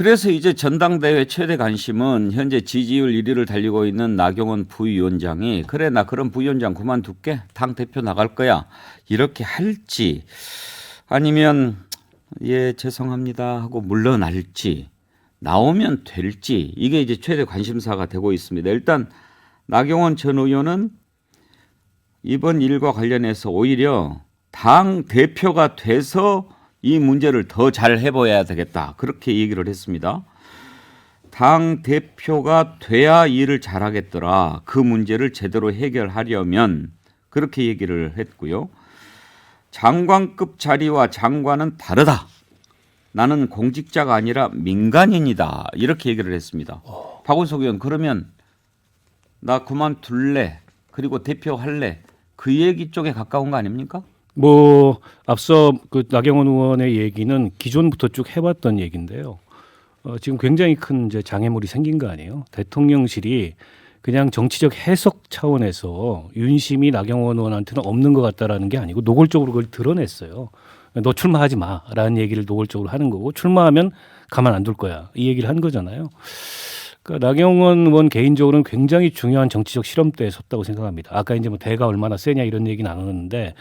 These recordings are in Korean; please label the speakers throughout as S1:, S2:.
S1: 그래서 이제 전당대회 최대 관심은 현재 지지율 1위를 달리고 있는 나경원 부위원장이 그래 나 그런 부위원장 그만둘게 당 대표 나갈 거야 이렇게 할지 아니면 예 죄송합니다 하고 물러날지 나오면 될지 이게 이제 최대 관심사가 되고 있습니다. 일단 나경원 전 의원은 이번 일과 관련해서 오히려 당 대표가 돼서 이 문제를 더 잘 해봐야 되겠다. 그렇게 얘기를 했습니다. 당 대표가 돼야 일을 잘하겠더라. 그 문제를 제대로 해결하려면 그렇게 얘기를 했고요. 장관급 자리와 장관은 다르다. 나는 공직자가 아니라 민간인이다. 이렇게 얘기를 했습니다. 박원석 의원 그러면 나 그만둘래. 그리고 대표할래. 그 얘기 쪽에 가까운 거 아닙니까?
S2: 뭐 앞서 그 나경원 의원의 얘기는 기존부터 쭉 해왔던 얘기인데요. 지금 굉장히 큰 이제 장애물이 생긴 거 아니에요. 대통령실이 그냥 정치적 해석 차원에서 윤심이 나경원 의원한테는 없는 것 같다라는 게 아니고 노골적으로 그걸 드러냈어요. 너 출마하지 마라는 얘기를 노골적으로 하는 거고 출마하면 가만 안 둘 거야 이 얘기를 한 거잖아요. 그러니까 나경원 의원 개인적으로는 굉장히 중요한 정치적 실험대에 섰다고 생각합니다. 아까 이제 뭐 대가 얼마나 세냐 이런 얘기 나누는데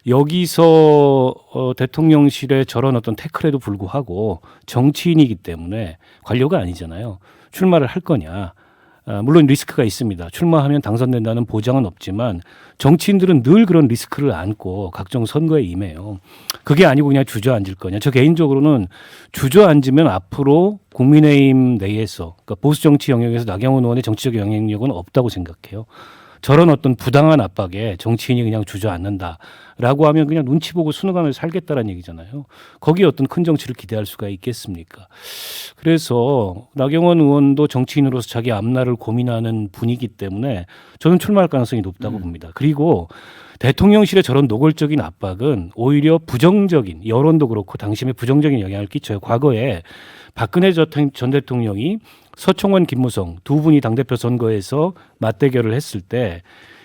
S2: 여기서 대통령실의 저런 어떤 태클에도 불구하고 정치인이기 때문에 관료가 아니잖아요. 출마를 할 거냐. 물론 리스크가 있습니다. 출마하면 당선된다는 보장은 없지만 정치인들은 늘 그런 리스크를 안고 각종 선거에 임해요. 그게 아니고 그냥 주저앉을 거냐. 저 개인적으로는 주저앉으면 앞으로 국민의힘 내에서 그러니까 보수 정치 영역에서 나경원 의원의 정치적 영향력은 없다고 생각해요. 저런 어떤 부당한 압박에 정치인이 그냥 주저앉는다라고 하면 그냥 눈치 보고 순응하면서 살겠다라는 얘기잖아요. 거기에 어떤 큰 정치를 기대할 수가 있겠습니까? 그래서 나경원 의원도 정치인으로서 자기 앞날을 고민하는 분이기 때문에 저는 출마할 가능성이 높다고 봅니다. 그리고 대통령실의 저런 노골적인 압박은 오히려 부정적인 여론도 그렇고 당심에 부정적인 영향을 끼쳐요. 과거에 박근혜 전 대통령이 서청원, 김무성 두 분이 당대표 선거에서 맞대결을 했을 때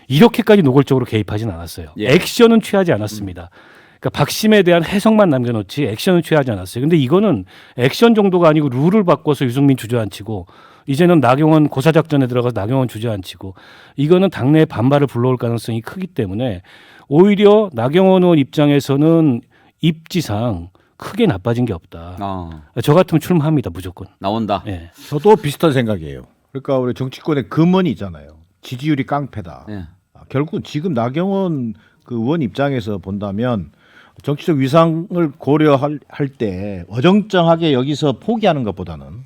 S2: 이렇게까지 노골적으로 개입하진 않았어요.
S1: 예.
S2: 액션은 취하지 않았습니다. 그러니까 박심에 대한 해석만 남겨놓지 액션은 취하지 않았어요. 근데 이거는 액션 정도가 아니고 룰을 바꿔서 유승민 주저앉히고 이제는 나경원 고사작전에 들어가서 나경원 주저앉히고 이거는 당내에 반발을 불러올 가능성이 크기 때문에 오히려 나경원 의원 입장에서는 입지상 크게 나빠진 게 없다. 저 같으면 출마합니다. 무조건.
S1: 나온다.
S2: 예.
S3: 저도 비슷한 생각이에요. 그러니까 우리 정치권의 근원이 있잖아요. 지지율이 깡패다.
S1: 예.
S3: 결국 지금 나경원 그 의원 입장에서 본다면 정치적 위상을 고려할 때 어정쩡하게 여기서 포기하는 것보다는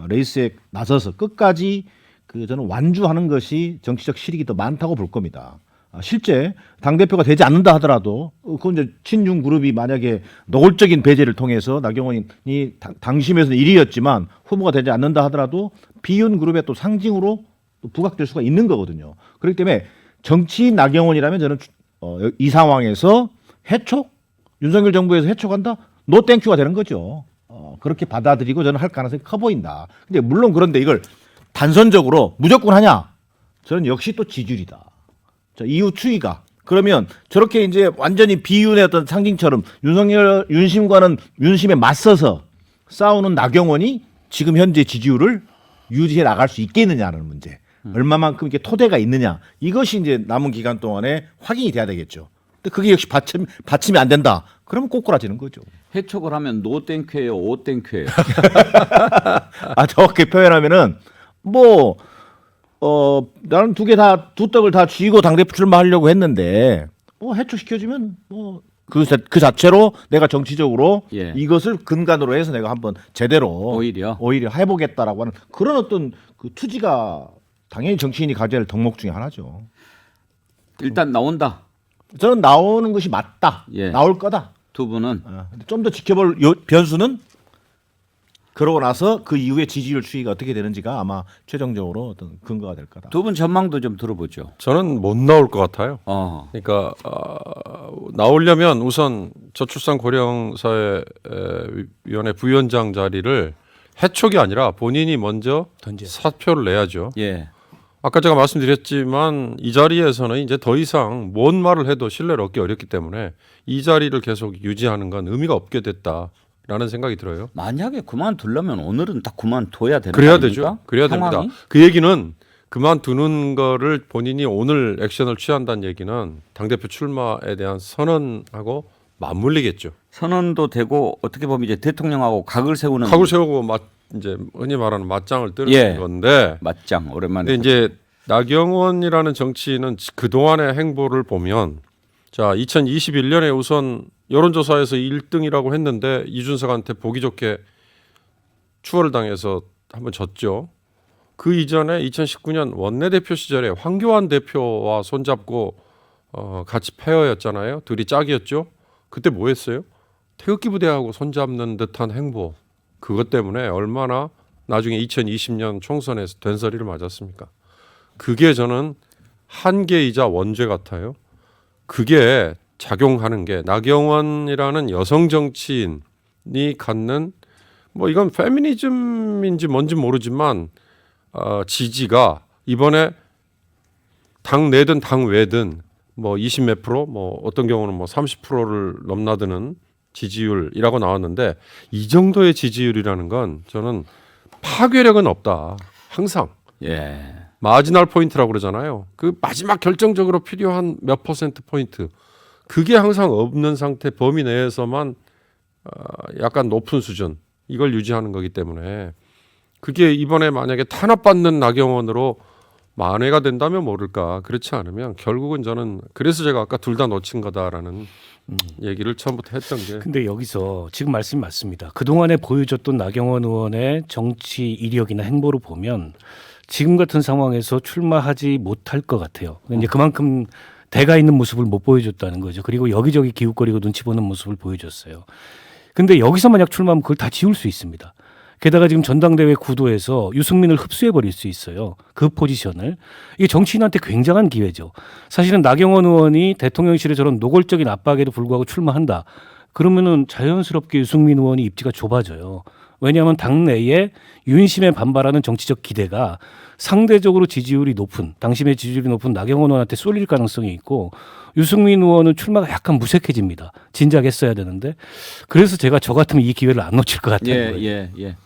S3: 레이스에 나서서 끝까지 그 저는 완주하는 것이 정치적 실익이 더 많다고 볼 겁니다. 실제 당대표가 되지 않는다 하더라도 그건 이제 친윤 그룹이 만약에 노골적인 배제를 통해서 나경원이 당심에서는 1위였지만 후보가 되지 않는다 하더라도 비윤 그룹의 또 상징으로 또 부각될 수가 있는 거거든요. 그렇기 때문에 정치인 나경원이라면 저는 이 상황에서 해촉? 윤석열 정부에서 해촉한다? 노 땡큐가 되는 거죠. 그렇게 받아들이고 저는 할 가능성이 커 보인다. 근데 물론 그런데 이걸 단선적으로 무조건 하냐? 저는 역시 또 지지율이다. 자, 이후 추이가 그러면 저렇게 이제 완전히 비윤의 어떤 상징처럼 윤심과는 윤심에 맞서서 싸우는 나경원이 지금 현재 지지율을 유지해 나갈 수 있겠느냐는 문제. 얼마만큼 이렇게 토대가 있느냐. 이것이 이제 남은 기간 동안에 확인이 돼야 되겠죠. 근데 그게 역시 받침이 안 된다. 그러면 꼬꾸라지는 거죠.
S1: 해촉을 하면 노 땡큐예요, 오 땡큐예요.
S3: 정확히 표현하면은 나는 두 떡을 다 쥐고 당대표 출마하려고 했는데 해촉시켜주면 그 자체로 내가 정치적으로
S1: 예.
S3: 이것을 근간으로 해서 내가 한번 제대로
S1: 오히려
S3: 해보겠다라고 하는 그런 어떤 그 투지가 당연히 정치인이 가져야 할 덕목 중에 하나죠.
S1: 일단 나온다.
S3: 저는 나오는 것이 맞다.
S1: 예.
S3: 나올 거다.
S1: 두 분은
S3: 좀 더 지켜볼 변수는 그러고 나서 그 이후에 지지율 추이가 어떻게 되는지가 아마 최종적으로 어떤 근거가 될 거다.
S1: 두 분 전망도 좀 들어보죠.
S4: 저는 못 나올 것 같아요.
S1: 그러니까
S4: 나오려면 우선 저출산 고령사회위원회 부위원장 자리를 해촉이 아니라 본인이 먼저 사표를 내야죠.
S1: 예.
S4: 아까 제가 말씀드렸지만 이 자리에서는 이제 더 이상 뭔 말을 해도 신뢰를 얻기 어렵기 때문에 이 자리를 계속 유지하는 건 의미가 없게 됐다. 라는 생각이 들어요.
S1: 만약에 그만두려면 오늘은 딱 그만둬야 되는
S4: 그래야
S1: 거
S4: 되죠.
S1: 아닙니까?
S4: 그래야
S1: 상황이?
S4: 됩니다. 그 얘기는 그만두는 거를 본인이 오늘 액션을 취한다는 얘기는 당대표 출마에 대한 선언하고 맞물리겠죠.
S1: 선언도 되고 어떻게 보면 이제 대통령하고 각을 세우는
S4: 각을 세우고 이제 흔히 말하는 맞짱을 뜨는
S1: 예.
S4: 건데
S1: 맞짱 오랜만에
S4: 근데 이제 나경원이라는 정치인은 그동안의 행보를 보면 자 2021년에 우선 여론조사에서 1등이라고 했는데 이준석한테 보기 좋게 추월을 당해서 한번 졌죠. 그 이전에 2019년 원내대표 시절에 황교안 대표와 손잡고 같이 페어였잖아요. 둘이 짝이었죠. 그때 뭐 했어요? 태극기 부대하고 손잡는 듯한 행보. 그것 때문에 얼마나 나중에 2020년 총선에서 된소리를 맞았습니까? 그게 저는 한계이자 원죄 같아요. 그게 작용하는 게 나경원이라는 여성 정치인이 갖는 뭐 이건 페미니즘인지 뭔지 모르지만 지지가 이번에 당 내든 당 외든 뭐 20 몇 프로 뭐 어떤 경우는 뭐 30%를 넘나드는 지지율이라고 나왔는데 이 정도의 지지율이라는 건 저는 파괴력은 없다. 항상
S1: 예.
S4: 마지널 포인트라고 그러잖아요. 그 마지막 결정적으로 필요한 몇 퍼센트 포인트 그게 항상 없는 상태 범위 내에서만 약간 높은 수준 이걸 유지하는 거기 때문에 그게 이번에 만약에 탄압받는 나경원으로 만회가 된다면 모를까. 그렇지 않으면 결국은 저는 그래서 제가 아까 둘 다 놓친 거다라는 얘기를 처음부터 했던 게
S2: 근데 여기서 지금 말씀이 맞습니다. 그동안에 보여줬던 나경원 의원의 정치 이력이나 행보를 보면 지금 같은 상황에서 출마하지 못할 것 같아요. 이제 그만큼 대가 있는 모습을 못 보여줬다는 거죠. 그리고 여기저기 기웃거리고 눈치 보는 모습을 보여줬어요. 근데 여기서 만약 출마하면 그걸 다 지울 수 있습니다. 게다가 지금 전당대회 구도에서 유승민을 흡수해버릴 수 있어요. 그 포지션을. 이게 정치인한테 굉장한 기회죠. 사실은 나경원 의원이 대통령실의 저런 노골적인 압박에도 불구하고 출마한다. 그러면은 자연스럽게 유승민 의원이 입지가 좁아져요. 왜냐하면 당내에 윤심에 반발하는 정치적 기대가 상대적으로 지지율이 높은 당심의 지지율이 높은 나경원 의원한테 쏠릴 가능성이 있고 유승민 의원은 출마가 약간 무색해집니다. 진작 했어야 되는데 그래서 제가 저 같으면 이 기회를 안 놓칠 것 같아요.
S1: 예.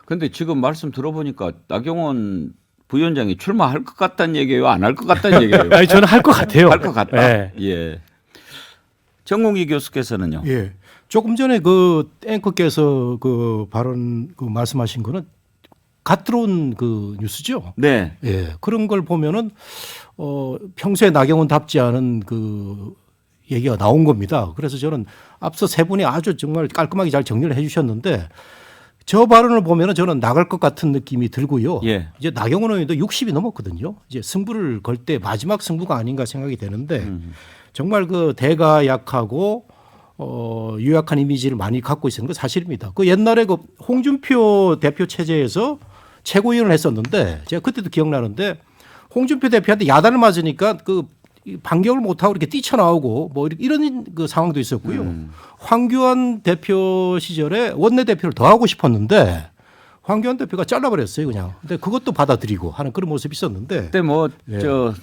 S1: 근데 지금 말씀 들어보니까 나경원 부위원장이 출마할 것 같다는 얘기예요, 안 할 것 같다는 얘기예요?
S2: 아니 저는 할 것 같아요.
S1: 할 것 같다.
S2: 네.
S1: 예. 정공기 교수께서는요.
S5: 예. 조금 전에 그 앵커께서 그 발언 그 말씀하신 거는 갓 들어온 그 뉴스죠.
S1: 네.
S5: 예. 그런 걸 보면은 평소에 나경원답지 않은 그 얘기가 나온 겁니다. 그래서 저는 앞서 세 분이 아주 정말 깔끔하게 잘 정리를 해 주셨는데 저 발언을 보면은 저는 나갈 것 같은 느낌이 들고요.
S1: 예.
S5: 이제 나경원 의원도 60이 넘었거든요. 이제 승부를 걸 때 마지막 승부가 아닌가 생각이 되는데 정말 그 대가 약하고 유약한 이미지를 많이 갖고 있는 건 사실입니다. 그 옛날에 그 홍준표 대표 체제에서 최고위원을 했었는데 제가 그때도 기억나는데 홍준표 대표한테 야단을 맞으니까 그 반격을 못하고 이렇게 뛰쳐나오고 뭐 이런 그 상황도 있었고요. 황교안 대표 시절에 원내대표를 더 하고 싶었는데 황교안 대표가 잘라버렸어요 그냥. 근데 그것도 받아들이고 하는 그런 모습이 있었는데
S1: 그때 뭐 저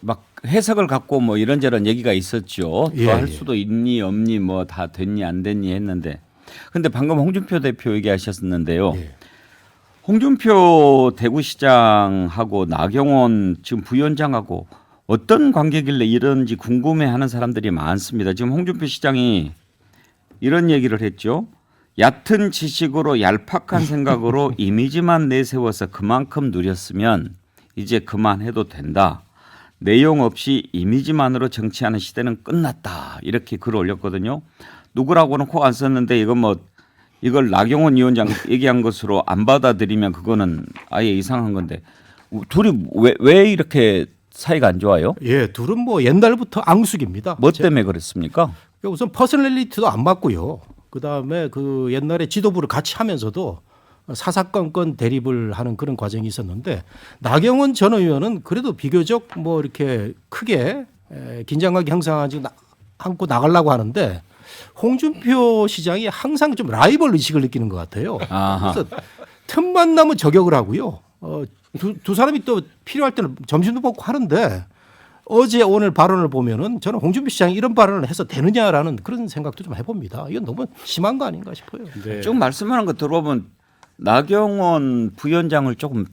S1: 막 해석을 갖고 뭐 이런저런 얘기가 있었죠.
S5: 예,
S1: 더 할
S5: 예.
S1: 수도 있니 없니 뭐 다 됐니 안 됐니 했는데 근데 방금 홍준표 대표 얘기하셨는데요.
S5: 예.
S1: 홍준표 대구시장하고 나경원 지금 부위원장하고 어떤 관계길래 이런지 궁금해하는 사람들이 많습니다. 지금 홍준표 시장이 이런 얘기를 했죠. 얕은 지식으로 얄팍한 생각으로 이미지만 내세워서 그만큼 누렸으면 이제 그만해도 된다. 내용 없이 이미지만으로 정치하는 시대는 끝났다. 이렇게 글을 올렸거든요. 누구라고는 코 안 썼는데 이걸 나경원 위원장 얘기한 것으로 안 받아들이면 그거는 아예 이상한 건데 둘이 왜 이렇게 사이가 안 좋아요?
S5: 예, 둘은 뭐 옛날부터 앙숙입니다.
S1: 뭐 때문에 그랬습니까?
S5: 우선 퍼스널리티도 안 맞고요. 그다음에 그 옛날에 지도부를 같이 하면서도 사사건건 대립을 하는 그런 과정이 있었는데 나경원 전 의원은 그래도 비교적 뭐 이렇게 크게 긴장감이 형성하지 않고 나가려고 하는데 홍준표 시장이 항상 좀 라이벌 의식을 느끼는 것 같아요.
S1: 아하.
S5: 그래서 틈만 나면 저격을 하고요. 두 사람이 또 필요할 때는 점심도 먹고 하는데 어제 오늘 발언을 보면은 저는 홍준표 시장이 이런 발언을 해서 되느냐라는 그런 생각도 좀 해봅니다. 이건 너무 심한 거 아닌가 싶어요.
S2: 네.
S1: 쭉 말씀하는 거 들어보면 나경원 부위원장을 조금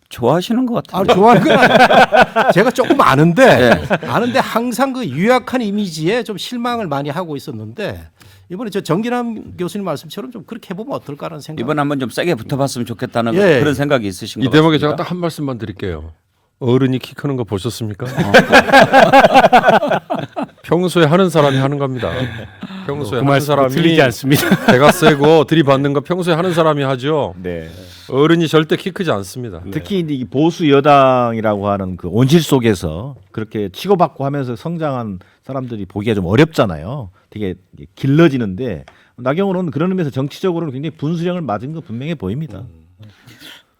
S1: 좋아하시는 것 같아요.
S5: 좋아하는 건 아니에요. 제가 조금 아는데
S1: 네.
S5: 아는데 항상 그 유약한 이미지에 좀 실망을 많이 하고 있었는데 이번에 저 정기남 교수님 말씀처럼 좀 그렇게 해보면 어떨까라는 생각.
S1: 이번 한번 좀 세게 붙어봤으면 좋겠다는
S5: 예.
S1: 그런 생각이 있으신
S4: 이
S1: 것
S4: 대목에
S1: 같습니다.
S4: 제가 딱 한 말씀만 드릴게요. 어른이 키 크는 거 보셨습니까? 평소에 하는 사람이 하는 겁니다. 평소에
S2: 그
S4: 하는
S2: 말씀
S4: 사람이
S2: 틀리지 않습니다.
S4: 배가 세고 들이받는 거 평소에 하는 사람이 하죠.
S3: 네.
S4: 어른이 절대 키 크지 않습니다.
S3: 특히 이 보수 여당이라고 하는 그 온실 속에서 그렇게 치고받고 하면서 성장한 사람들이 보기가 좀 어렵잖아요. 되게 길러지는데 나경원은 그런 의미에서 정치적으로는 굉장히 분수령을 맞은 거 분명해 보입니다.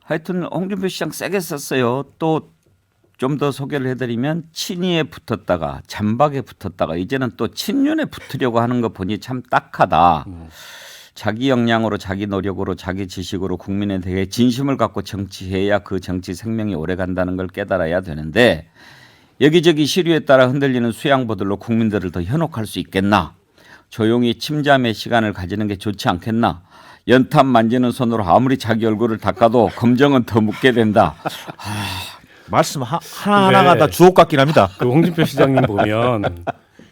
S1: 하여튼 홍준표 시장 세게 썼어요. 또 좀 더 소개를 해드리면 친이에 붙었다가 잔박에 붙었다가 이제는 또 친윤에 붙으려고 하는 거 보니 참 딱하다. 자기 역량으로 자기 노력으로 자기 지식으로 국민에 대해 진심을 갖고 정치해야 그 정치 생명이 오래 간다는 걸 깨달아야 되는데 여기저기 시류에 따라 흔들리는 수양보들로 국민들을 더 현혹할 수 있겠나. 조용히 침잠의 시간을 가지는 게 좋지 않겠나. 연탄 만지는 손으로 아무리 자기 얼굴을 닦아도 검정은 더 묻게 된다.
S3: 말씀 하나하나가
S2: 네.
S3: 다 주옥 같긴 합니다.
S2: 그 홍준표 시장님 보면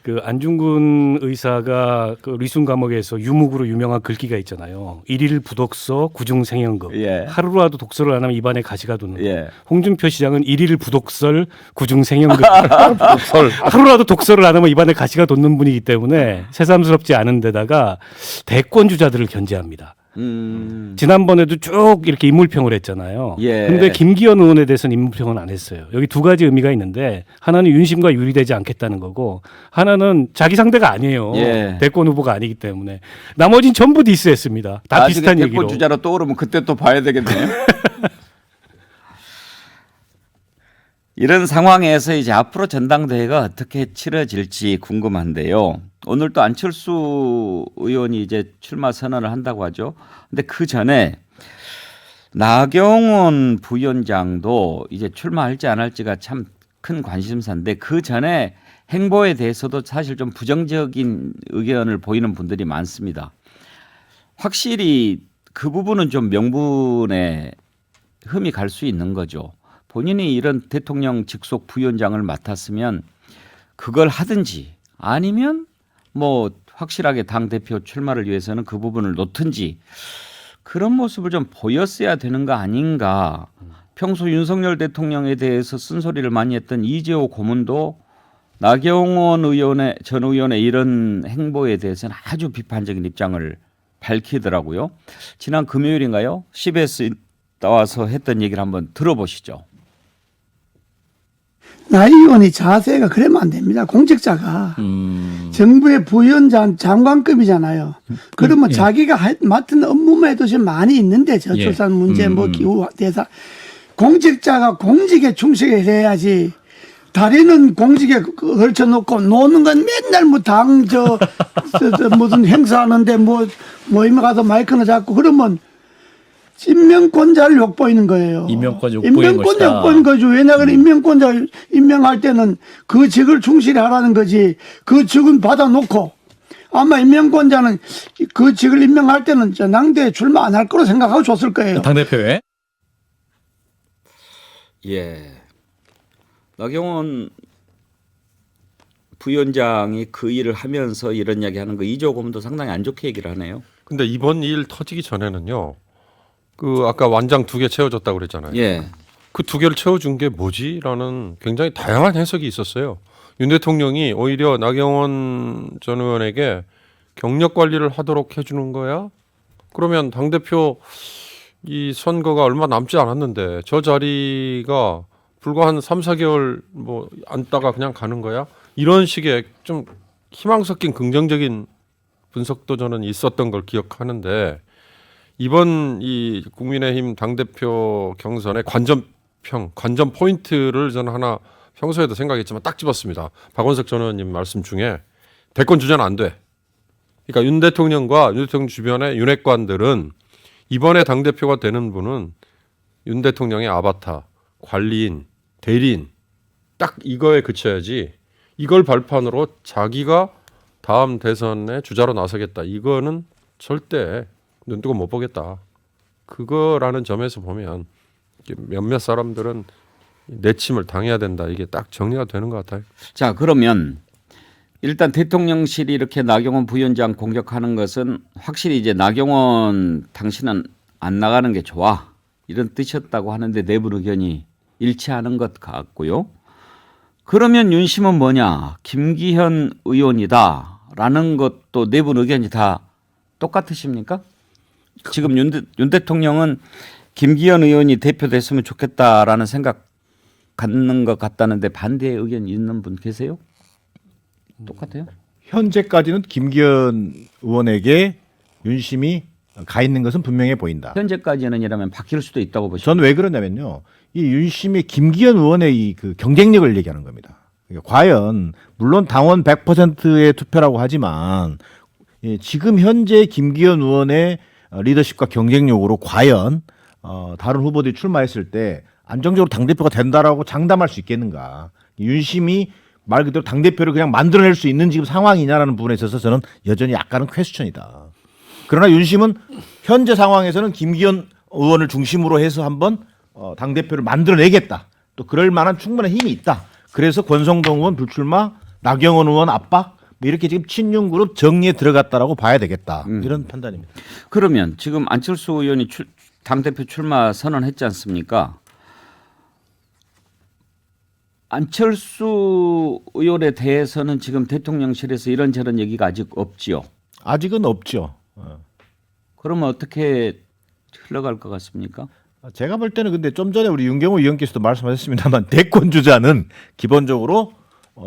S2: 그 안중근 의사가 그 리순 감옥에서 유묵으로 유명한 글귀가 있잖아요. 일일 부독서 구중생연급.
S1: 예.
S2: 하루라도 독서를 안 하면 입안에 가시가 돋는다.
S1: 예.
S2: 홍준표 시장은 일일 부독설 구중생연급. 하루라도 독서를 안 하면 입안에 가시가 돋는 분이기 때문에 새삼스럽지 않은 데다가 대권 주자들을 견제합니다. 지난번에도 쭉 이렇게 인물평을 했잖아요.
S1: 예.
S2: 근데 김기현 의원에 대해서는 인물평은 안 했어요. 여기 두 가지 의미가 있는데 하나는 윤심과 유리되지 않겠다는 거고 하나는 자기 상대가 아니에요.
S1: 예.
S2: 대권 후보가 아니기 때문에 나머진 전부 디스했습니다. 다
S1: 나중에
S2: 비슷한
S1: 대권
S2: 얘기로.
S1: 주자로 떠오르면 그때 또 봐야 되겠네요. 이런 상황에서 이제 앞으로 전당대회가 어떻게 치러질지 궁금한데요. 오늘 또 안철수 의원이 이제 출마 선언을 한다고 하죠. 근데 그 전에 나경원 부위원장도 이제 출마할지 안 할지가 참 큰 관심사인데 그 전에 행보에 대해서도 사실 좀 부정적인 의견을 보이는 분들이 많습니다. 확실히 그 부분은 좀 명분에 흠이 갈 수 있는 거죠. 본인이 이런 대통령 직속 부위원장을 맡았으면 그걸 하든지 아니면 뭐 확실하게 당대표 출마를 위해서는 그 부분을 놓든지 그런 모습을 좀 보였어야 되는 거 아닌가. 평소 윤석열 대통령에 대해서 쓴소리를 많이 했던 이재호 고문도 나경원 전 의원의 이런 행보에 대해서는 아주 비판적인 입장을 밝히더라고요. 지난 금요일인가요? CBS 나와서 했던 얘기를 한번 들어보시죠.
S6: 나 의원의 자세가 그러면 안 됩니다. 공직자가 정부의 부위원장 장관급이잖아요. 그러면 자기가 맡은 업무만 해도 지금 많이 있는데 저출산 문제, 뭐 기후 대사 공직자가 공직에 충실해야지. 다리는 공직에 걸쳐놓고 노는 건 맨날 뭐 당 무슨 행사하는데 뭐 모임에 가서 마이크나 잡고 그러면 임명권자를 욕보이는 거예요.
S7: 임명권 욕보이는 것이다.
S6: 욕보이는 거죠. 왜냐하면 임명권자 임명할 때는 그 직을 충실히 하라는 거지. 그 직은 받아놓고 아마 임명권자는 그 직을 임명할 때는 전당대회 출마 안 할 거로 생각하고 줬을 거예요.
S7: 당대표에?
S1: 예. 나경원 부위원장이 그 일을 하면서 이런 이야기 하는 거 이재호 고문도 상당히 안 좋게 얘기를 하네요.
S4: 근데 이번 일 터지기 전에는요. 그 아까 완장 2개 채워졌다고 그랬잖아요.
S1: 예.
S4: 그 2개를 채워준 게 뭐지라는 굉장히 다양한 해석이 있었어요. 윤 대통령이 오히려 나경원 전 의원에게 경력 관리를 하도록 해주는 거야? 그러면 당대표 이 선거가 얼마 남지 않았는데 저 자리가 불과 한 3, 4개월 뭐 앉다가 그냥 가는 거야? 이런 식의 좀 희망 섞인 긍정적인 분석도 저는 있었던 걸 기억하는데 이번 이 국민의힘 당대표 경선의 관전 포인트를 저는 하나 평소에도 생각했지만 딱 집었습니다. 박원석 전 의원님 말씀 중에 대권 주자는 안 돼. 그러니까 윤 대통령과 윤 대통령 주변의 윤핵관들은 이번에 당대표가 되는 분은 윤 대통령의 아바타, 관리인, 대리인 딱 이거에 그쳐야지 이걸 발판으로 자기가 다음 대선에 주자로 나서겠다. 이거는 절대 눈뜨고 못 보겠다. 그거라는 점에서 보면 몇몇 사람들은 내침을 당해야 된다. 이게 딱 정리가 되는 것 같아요.
S1: 자, 그러면 일단 대통령실이 이렇게 나경원 부위원장 공격하는 것은 확실히 이제 나경원 당신은 안 나가는 게 좋아 이런 뜻이었다고 하는데 내부 의견이 일치하는 것 같고요. 그러면 윤심은 뭐냐? 김기현 의원이다라는 것도 내부 의견이 다 똑같으십니까? 지금 윤 대통령은 김기현 의원이 대표됐으면 좋겠다라는 생각 갖는 것 같다는데 반대의 의견 있는 분 계세요? 똑같아요?
S3: 현재까지는 김기현 의원에게 윤심이 가 있는 것은 분명해 보인다.
S1: 현재까지는 이라면 바뀔 수도 있다고 보시죠.
S3: 저는 왜 그러냐면요. 이 윤심이 김기현 의원의 이 그 경쟁력을 얘기하는 겁니다. 그러니까 과연 물론 당원 100%의 투표라고 하지만 지금 현재 김기현 의원의 리더십과 경쟁력으로 과연 다른 후보들이 출마했을 때 안정적으로 당대표가 된다라고 장담할 수 있겠는가. 윤심이 말 그대로 당대표를 그냥 만들어낼 수 있는 지금 상황이냐라는 부분에 있어서 저는 여전히 약간은 퀘스천이다. 그러나 윤심은 현재 상황에서는 김기현 의원을 중심으로 해서 한번 당대표를 만들어내겠다. 또 그럴 만한 충분한 힘이 있다. 그래서 권성동 의원 불출마, 나경원 의원 압박 뭐 이렇게 지금 친윤그룹 정리에 들어갔다라고 봐야 되겠다. 이런 판단입니다.
S1: 그러면 지금 안철수 의원이 당대표 출마 선언했지 않습니까? 안철수 의원에 대해서는 지금 대통령실에서 이런저런 얘기가 아직 없지요.
S3: 아직은 없죠.
S1: 그러면 어떻게 흘러갈 것 같습니까?
S3: 제가 볼 때는 근데 좀 전에 우리 윤경호 의원께서도 말씀하셨습니다만 대권 주자는 기본적으로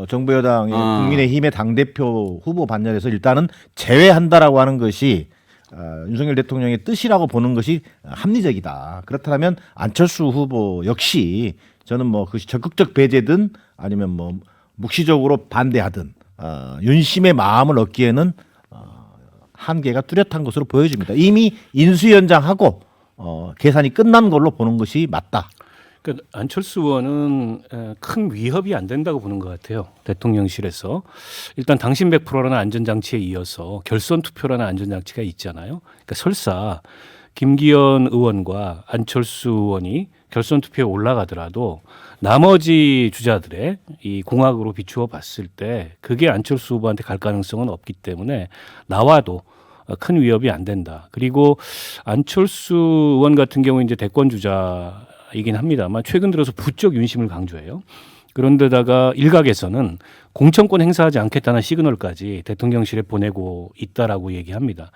S3: 정부 여당의 국민의힘의 당대표 후보 반열에서 일단은 제외한다라고 하는 것이 윤석열 대통령의 뜻이라고 보는 것이 합리적이다. 그렇다면 안철수 후보 역시 저는 뭐 그것이 적극적 배제든 아니면 뭐 묵시적으로 반대하든 윤심의 마음을 얻기에는 한계가 뚜렷한 것으로 보여집니다. 이미 인수위원장하고 계산이 끝난 걸로 보는 것이 맞다.
S2: 그러니까 안철수 의원은 큰 위협이 안 된다고 보는 것 같아요. 대통령실에서 일단 당신 100%라는 안전장치에 이어서 결선 투표라는 안전장치가 있잖아요. 그러니까 설사 김기현 의원과 안철수 의원이 결선 투표에 올라가더라도 나머지 주자들의 이 공학으로 비추어 봤을 때 그게 안철수 후보한테 갈 가능성은 없기 때문에 나와도 큰 위협이 안 된다. 그리고 안철수 의원 같은 경우 이제 대권 주자이긴 합니다만 최근 들어서 부쩍 윤심을 강조해요. 그런데다가 일각에서는 공천권 행사하지 않겠다는 시그널까지 대통령실에 보내고 있다라고 얘기합니다.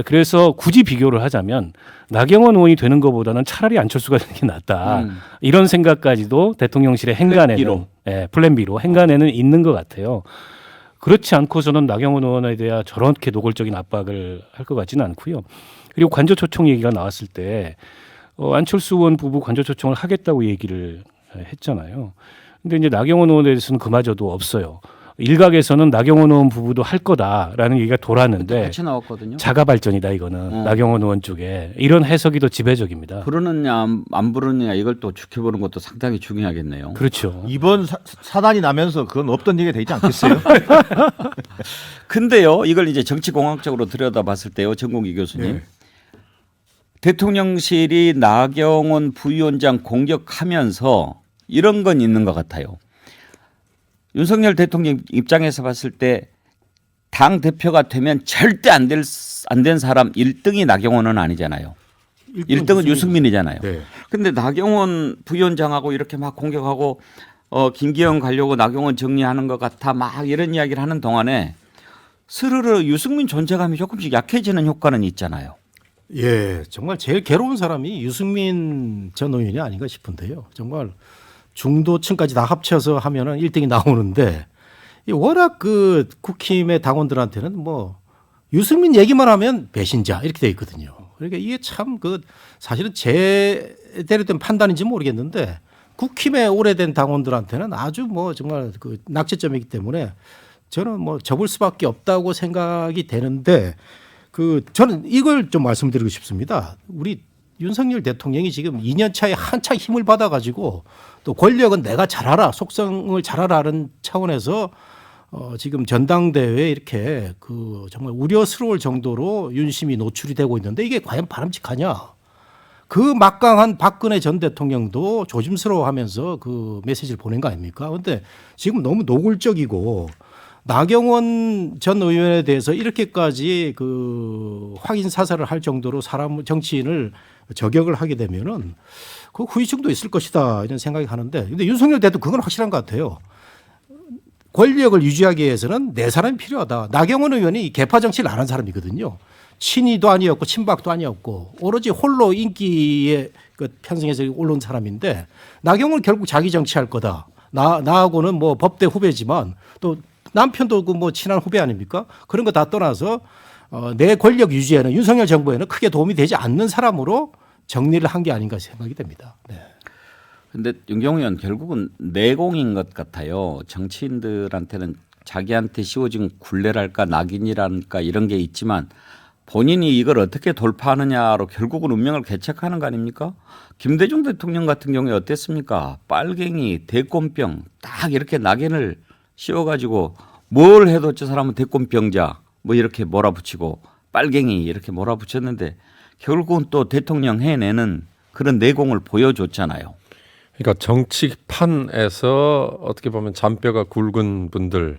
S2: 그래서 굳이 비교를 하자면 나경원 의원이 되는 것보다는 차라리 안철수가 되는 게 낫다. 이런 생각까지도 대통령실의 행간에는 플랜 B로 행간에는 있는 것 같아요. 그렇지 않고서는 나경원 의원에 대해 저렇게 노골적인 압박을 할 것 같지는 않고요. 그리고 관저 초청 얘기가 나왔을 때 안철수 의원 부부 관저 초청을 하겠다고 얘기를 했잖아요. 근데 이제 나경원 의원에 대해서는 그마저도 없어요. 일각에서는 나경원 의원 부부도 할 거다라는 얘기가 돌았는데
S1: 같이 나왔거든요.
S2: 자가 발전이다 이거는 나경원 의원 쪽에 이런 해석이 더 지배적입니다.
S1: 부르느냐 안 부르느냐 이걸 또 지켜보는 것도 상당히 중요하겠네요.
S2: 그렇죠.
S3: 이번 사단이 나면서 그건 없던 얘기가 되지 않겠어요?
S1: 근데요, 이걸 이제 정치공학적으로 들여다봤을 때요, 정공기 교수님. 대통령실이 나경원 부위원장 공격하면서 이런 건 있는 것 같아요. 윤석열 대통령 입장에서 봤을 때 당 대표가 되면 절대 안 된 사람 1등이 나경원은 아니잖아요. 1등은 유승민이잖아요.
S5: 네.
S1: 근데 나경원 부위원장하고 이렇게 막 공격하고 김기현 가려고 나경원 정리하는 것 같아 막 이런 이야기를 하는 동안에 스르르 유승민 존재감이 조금씩 약해지는 효과는 있잖아요.
S5: 예, 정말 제일 괴로운 사람이 유승민 전 의원이 아닌가 싶은데요. 정말 중도층까지 다 합쳐서 하면은 1등이 나오는데 워낙 그 국힘의 당원들한테는 뭐 유승민 얘기만 하면 배신자 이렇게 돼 있거든요. 그러니까 이게 참 그 사실은 제대로 된 판단인지 모르겠는데 국힘의 오래된 당원들한테는 아주 뭐 정말 그 낙제점이기 때문에 저는 뭐 접을 수밖에 없다고 생각이 되는데 그 저는 이걸 좀 말씀드리고 싶습니다. 우리 윤석열 대통령이 지금 2년 차에 한창 힘을 받아가지고 또 권력은 내가 잘 알아, 속성을 잘 알아라는 차원에서 지금 전당대회에 이렇게 그 정말 우려스러울 정도로 윤심이 노출이 되고 있는데 이게 과연 바람직하냐? 그 막강한 박근혜 전 대통령도 조심스러워하면서 그 메시지를 보낸 거 아닙니까? 그런데 지금 너무 노골적이고 나경원 전 의원에 대해서 이렇게까지 그 확인 사살을 할 정도로 사람 정치인을 저격을 하게 되면은 그 후유증도 있을 것이다 이런 생각이 하는데 근데 윤석열 대통령 그건 확실한 것 같아요. 권력을 유지하기 위해서는 네 사람이 필요하다. 나경원 의원이 개파 정치를 안 한 사람이거든요. 친이도 아니었고 친박도 아니었고 오로지 홀로 인기에 그 편승해서 올라온 사람인데 나경원은 결국 자기 정치할 거다. 나하고는 뭐 법대 후배지만 또 남편도 그 뭐 친한 후배 아닙니까? 그런 거 다 떠나서 내 권력 유지에는 윤석열 정부에는 크게 도움이 되지 않는 사람으로 정리를 한 게 아닌가 생각이 됩니다. 네.
S1: 근데 윤경호 의원 결국은 내공인 것 같아요. 정치인들한테는 자기한테 씌워진 굴레랄까 낙인이랄까 이런 게 있지만 본인이 이걸 어떻게 돌파하느냐로 결국은 운명을 개척하는 거 아닙니까? 김대중 대통령 같은 경우에 어땠습니까? 빨갱이, 대권병 딱 이렇게 낙인을 씌워가지고 뭘 해도 저 사람은 대권병자 뭐 이렇게 몰아붙이고 빨갱이 이렇게 몰아붙였는데 결국은 또 대통령 해내는 그런 내공을 보여줬잖아요.
S4: 그러니까 정치판에서 어떻게 보면 잔뼈가 굵은 분들,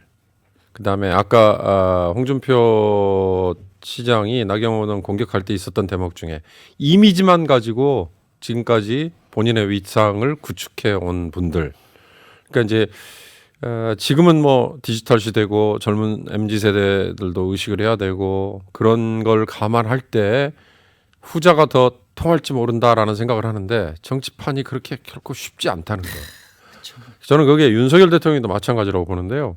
S4: 그다음에 아까 홍준표 시장이 나경원 의원 공격할 때 있었던 대목 중에 이미지만 가지고 지금까지 본인의 위상을 구축해 온 분들. 그러니까 이제 지금은 뭐 디지털 시대고 젊은 MZ 세대들도 의식을 해야 되고 그런 걸 감안할 때 후자가 더 통할지 모른다라는 생각을 하는데 정치판이 그렇게 결코 쉽지 않다는 거예요. 저는 그게 윤석열 대통령도 마찬가지라고 보는데요.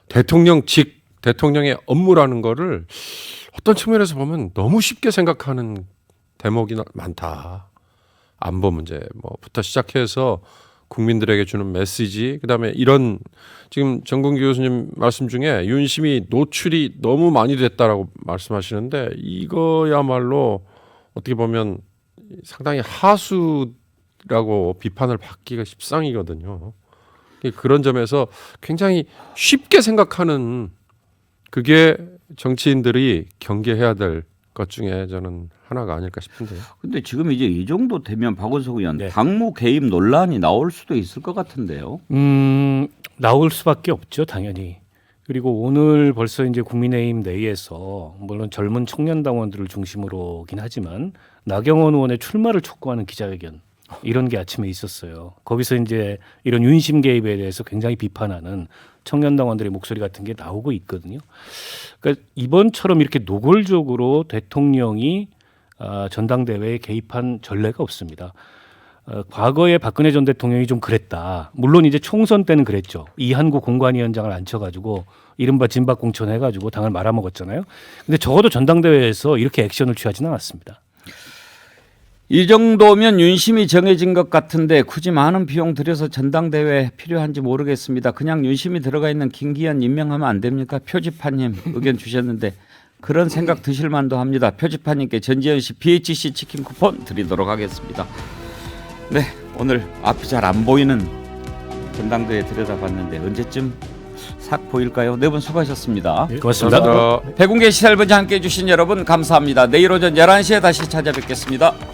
S4: 대통령의 업무라는 거를 어떤 측면에서 보면 너무 쉽게 생각하는 대목이 많다. 안보 문제 뭐부터 시작해서 국민들에게 주는 메시지, 그다음에 이런 지금 정근기 교수님 말씀 중에 윤심이 노출이 너무 많이 됐다라고 말씀하시는데 이거야말로 어떻게 보면 상당히 하수라고 비판을 받기가 십상이거든요. 그런 점에서 굉장히 쉽게 생각하는 그게 정치인들이 경계해야 될 것 중에 저는 하나가 아닐까 싶은데요.
S1: 근데 지금 이제 이 정도 되면 박원석 의원
S2: 네.
S1: 당무 개입 논란이 나올 수도 있을 것 같은데요.
S2: 나올 수밖에 없죠, 당연히. 그리고 오늘 벌써 이제 국민의힘 내에서 물론 젊은 청년 당원들을 중심으로긴 하지만 나경원 의원의 출마를 촉구하는 기자회견 이런 게 아침에 있었어요. 거기서 이제 이런 윤심 개입에 대해서 굉장히 비판하는 청년 당원들의 목소리 같은 게 나오고 있거든요. 그러니까 이번처럼 이렇게 노골적으로 대통령이 전당대회에 개입한 전례가 없습니다. 과거에 박근혜 전 대통령이 좀 그랬다. 물론 이제 총선 때는 그랬죠. 이한구 공관위원장을 앉혀가지고 이른바 진박공천 해가지고 당을 말아먹었잖아요. 근데 적어도 전당대회에서 이렇게 액션을 취하지는 않았습니다.
S1: 이 정도면 윤심이 정해진 것 같은데 굳이 많은 비용 들여서 전당대회 필요한지 모르겠습니다. 그냥 윤심이 들어가 있는 김기현 임명하면 안 됩니까? 표지판님 의견 주셨는데 그런 생각 드실 만도 합니다. 표지판님께 전지현 씨 BHC 치킨 쿠폰 드리도록 하겠습니다. 네, 오늘 앞이 잘 안 보이는 전당대회 들여다봤는데 언제쯤 싹 보일까요? 네 분 수고하셨습니다.
S2: 고맙습니다.
S4: 감사합니다.
S1: 백운계 시사일번지 함께해 주신 여러분 감사합니다. 내일 오전 11시에 다시 찾아뵙겠습니다.